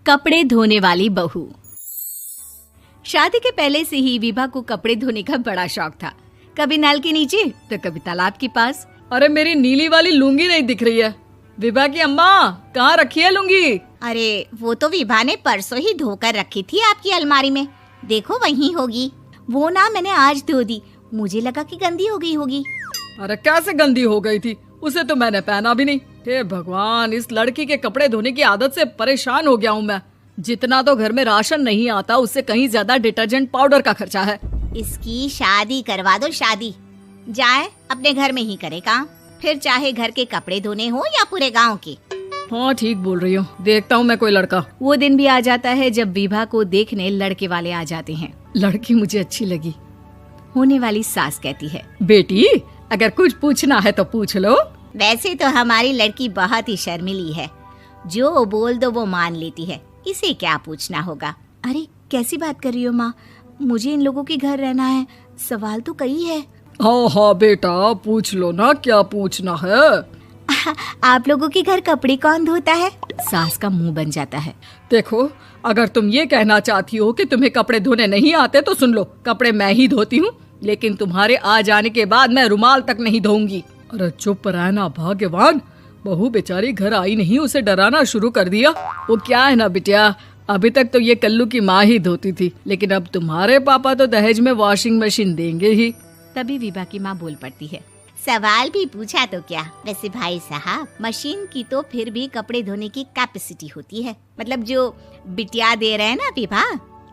कपड़े धोने वाली बहू। शादी के पहले से ही विभा को कपड़े धोने का बड़ा शौक था। कभी नल के नीचे तो कभी तालाब के पास। अरे मेरी नीली वाली लुंगी नहीं दिख रही है। विभा की अम्मा, कहाँ रखी है लुंगी? अरे वो तो विभा ने परसों ही धोकर रखी थी आपकी अलमारी में, देखो वहीं होगी। वो ना मैंने आज धो दी, मुझे लगा कि गंदी हो गई होगी। अरे कैसे गंदी हो गई थी? उसे तो मैंने पहना भी नहीं। हे भगवान, इस लड़की के कपड़े धोने की आदत से परेशान हो गया हूँ मैं। जितना तो घर में राशन नहीं आता, उससे कहीं ज्यादा डिटर्जेंट पाउडर का खर्चा है। इसकी शादी करवा दो, शादी जाए अपने घर में ही करे काम, फिर चाहे घर के कपड़े धोने हो या पूरे गांव के। हाँ ठीक बोल रही हो, देखता हूँ मैं कोई लड़का। वो दिन भी आ जाता है जब विभा को देखने लड़के वाले आ जाते हैं। लड़की मुझे अच्छी लगी। होने वाली सास कहती है, बेटी अगर कुछ पूछना है तो पूछ लो। वैसे तो हमारी लड़की बहुत ही शर्मीली है, जो बोल दो वो मान लेती है, इसे क्या पूछना होगा। अरे कैसी बात कर रही हो माँ, मुझे इन लोगों के घर रहना है, सवाल तो कई है। हाँ हाँ बेटा, पूछ लो ना, क्या पूछना है। आप लोगों के घर कपड़े कौन धोता है? सास का मुंह बन जाता है। देखो, अगर तुम ये कहना चाहती हो कि तुम्हें कपड़े धोने नहीं आते तो सुन लो, कपड़े मैं ही धोती हूँ, लेकिन तुम्हारे आ जाने के बाद मैं रुमाल तक नहीं धोऊंगी। अरे चुप रहना भाग्यवान, बहू बेचारी घर आई नहीं, उसे डराना शुरू कर दिया। वो क्या है ना बिटिया, अभी तक तो ये कल्लू की माँ ही धोती थी, लेकिन अब तुम्हारे पापा तो दहेज में वॉशिंग मशीन देंगे ही। तभी विभा की माँ बोल पड़ती है, सवाल भी पूछा तो क्या। वैसे भाई साहब, मशीन की तो फिर भी कपड़े धोने की कैपेसिटी होती है, मतलब जो बिटिया दे रहे हैं ना विभा,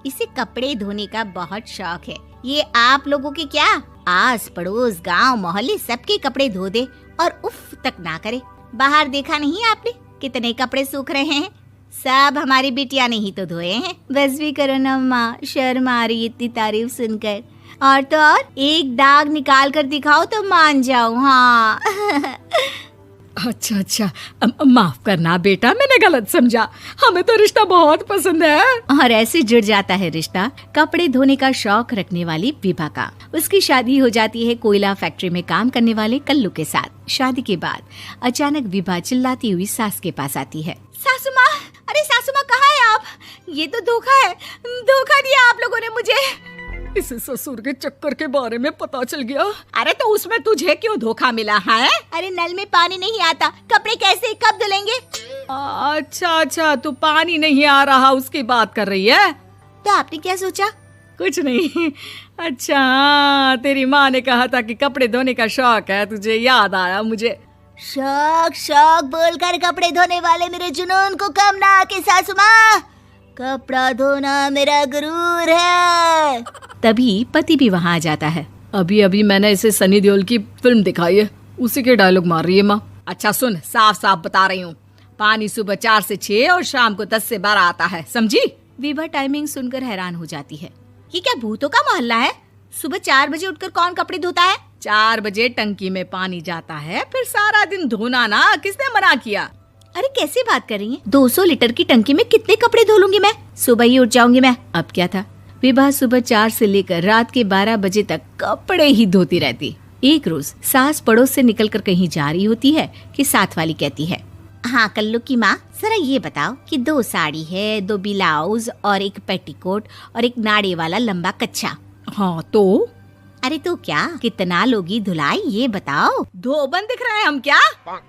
इसे कपड़े धोने का बहुत शौक है। ये आप लोगों के क्या, आस पड़ोस गांव मोहल्ले सबके कपड़े धो दे और उफ तक ना करे। बाहर देखा नहीं आपने कितने कपड़े सूख रहे हैं, सब हमारी बिटिया ने ही तो धोए हैं। बस भी करो ना माँ, शर्म आ रही इतनी तारीफ सुनकर। और तो और एक दाग निकाल कर दिखाओ तो मान जाओ। हाँ अच्छा अच्छा, माफ करना बेटा, मैंने गलत समझा। हमें तो रिश्ता बहुत पसंद है। और ऐसे जुड़ जाता है रिश्ता कपड़े धोने का शौक रखने वाली विभा का। उसकी शादी हो जाती है कोयला फैक्ट्री में काम करने वाले कल्लू के साथ। शादी के बाद अचानक विभा चिल्लाती हुई सास के पास आती है। सासू माँ, अरे सासू माँ कहाँ है आप? ये तो धोखा है, धोखा दिया आप लोगों ने मुझे। इसे ससुर के चक्कर के बारे में पता चल गया। अरे तो उसमें तुझे क्यों धोखा मिला है? अरे नल में पानी नहीं आता, कपड़े कैसे कब धुलेंगे? अच्छा अच्छा, तू पानी नहीं आ रहा उसकी बात कर रही है। तो आपने क्या सोचा? कुछ नहीं। अच्छा, तेरी माँ ने कहा था कि कपड़े धोने का शौक है तुझे, याद आया मुझे। शौक शौक बोलकर कपड़े धोने वाले मेरे जुनून को कम ना आके सासू माँ, कपड़ा धोना मेरा गुरूर है। तभी पति भी वहाँ आ जाता है। अभी अभी मैंने इसे सनी देओल की फिल्म दिखाई है, उसी के डायलॉग मार रही है माँ। अच्छा सुन, साफ साफ बता रही हूँ, पानी सुबह 4 से 6 और शाम को 10 से 12 आता है, समझी? विभा टाइमिंग सुनकर हैरान हो जाती है। ये क्या भूतों का मोहल्ला है? सुबह 4 बजे उठकर कौन कपड़े धोता है? 4 बजे टंकी में पानी जाता है, फिर सारा दिन धोना ना, किसने मना किया? अरे कैसी बात कर रही हैं? 200 लीटर की टंकी में कितने कपड़े धो लूंगी मैं, सुबह ही उठ जाऊंगी मैं। अब क्या था, विभा सुबह 4 से लेकर रात के 12 बजे तक कपड़े ही धोती रहती। एक रोज सास पड़ोस से निकलकर कहीं जा रही होती है कि साथ वाली कहती है, हाँ कल्लू की माँ, जरा ये बताओ कि 2 साड़ी है, 2 ब्लाउज और एक पेटीकोट और एक नाड़े वाला लंबा कच्छा। हाँ तो? अरे तो क्या, कितना लोगी धुलाई ये बताओ। धोबन दिख रहे हैं हम क्या?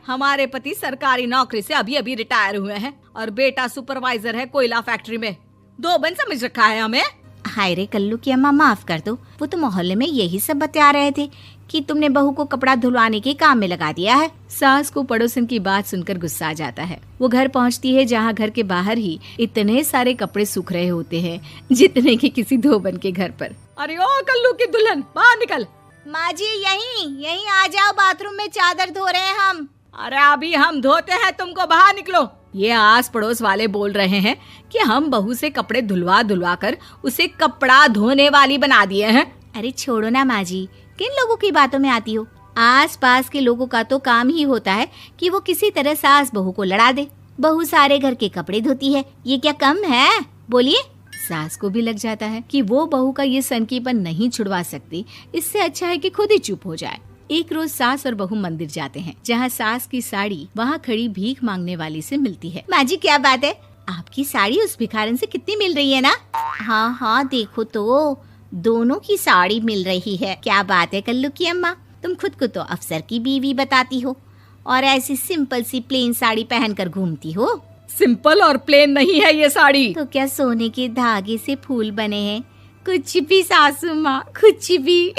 हमारे पति सरकारी नौकरी से अभी अभी रिटायर हुए हैं और बेटा सुपरवाइजर है कोयला फैक्ट्री में। धोबन समझ रखा है हमें। हाय रे कल्लू की अम्मा, माफ कर दो, वो तो मोहल्ले में यही सब बता रहे थे कि तुमने बहू को कपड़ा धुलवाने के काम में लगा दिया है। सास को पड़ोसन की बात सुनकर गुस्सा आ जाता है। वो घर पहुंचती है जहां घर के बाहर ही इतने सारे कपड़े सूख रहे होते हैं जितने कि किसी धोबन के घर पर। अरे ओ कल्लू की दुल्हन, बाहर निकल। माँ जी यहीं आ जाओ, बाथरूम में चादर धो रहे हैं हम। अरे अभी हम धोते हैं, तुमको बाहर निकलो। ये आस पड़ोस वाले बोल रहे हैं कि हम बहू से कपड़े धुलवा धुलवा कर उसे कपड़ा धोने वाली बना दिए हैं। अरे छोड़ो ना माँ जी, किन लोगों की बातों में आती हो? आस पास के लोगों का तो काम ही होता है कि वो किसी तरह सास बहू को लड़ा दे। बहू सारे घर के कपड़े धोती है, ये क्या कम है? बोलिए। सास को भी लग जाता है कि वो बहू का ये सनकीपन नहीं छुड़वा सकती, इससे अच्छा है कि खुद ही चुप हो जाए। एक रोज सास और बहू मंदिर जाते हैं, जहाँ सास की साड़ी वहाँ खड़ी भीख मांगने वाली से मिलती है। माँ जी क्या बात है, आप आपकी साड़ी उस भिखारन से कितनी मिल रही है ना? हाँ हाँ देखो तो, दोनों की साड़ी मिल रही है। क्या बात है कल्लू की अम्मा, तुम खुद को तो अफसर की बीवी बताती हो और ऐसी सिंपल सी प्लेन साड़ी पहनकर घूमती हो। सिंपल और प्लेन नहीं है ये साड़ी। तो क्या सोने के धागे से फूल बने हैं? कुछ भी सासू माँ, कुछ भी।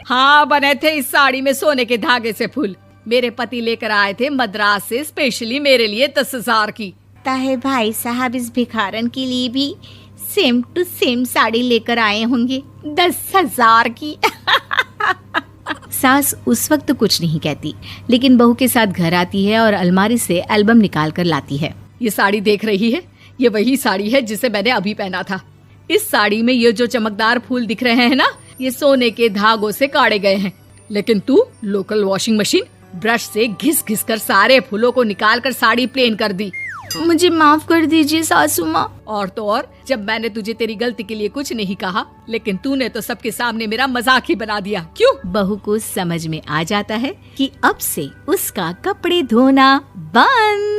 हाँ बने थे इस साड़ी में सोने के धागे से फूल। मेरे पति लेकर आए थे मद्रास से स्पेशली मेरे लिए 10,000 की। ताहे भाई साहब इस भिखारन के लिए भी सेम टू सेम साड़ी लेकर आए होंगे 10,000 की। सास उस वक्त तो कुछ नहीं कहती, लेकिन बहू के साथ घर आती है और अलमारी से एल्बम निकाल कर लाती है। ये साड़ी देख रही है, ये वही साड़ी है जिसे मैंने अभी पहना था। इस साड़ी में ये जो चमकदार फूल दिख रहे हैं ना, ये सोने के धागों से काढ़े गए हैं। लेकिन तू लोकल वॉशिंग मशीन ब्रश से घिस घिस कर सारे फूलों को निकाल कर साड़ी प्लेन कर दी। मुझे माफ कर दीजिए सासू माँ। और तो और, जब मैंने तुझे तेरी गलती के लिए कुछ नहीं कहा, लेकिन तूने तो सबके सामने मेरा मजाक ही बना दिया। क्यों? बहू को समझ में आ जाता है कि अब से उसका कपड़े धोना बंद।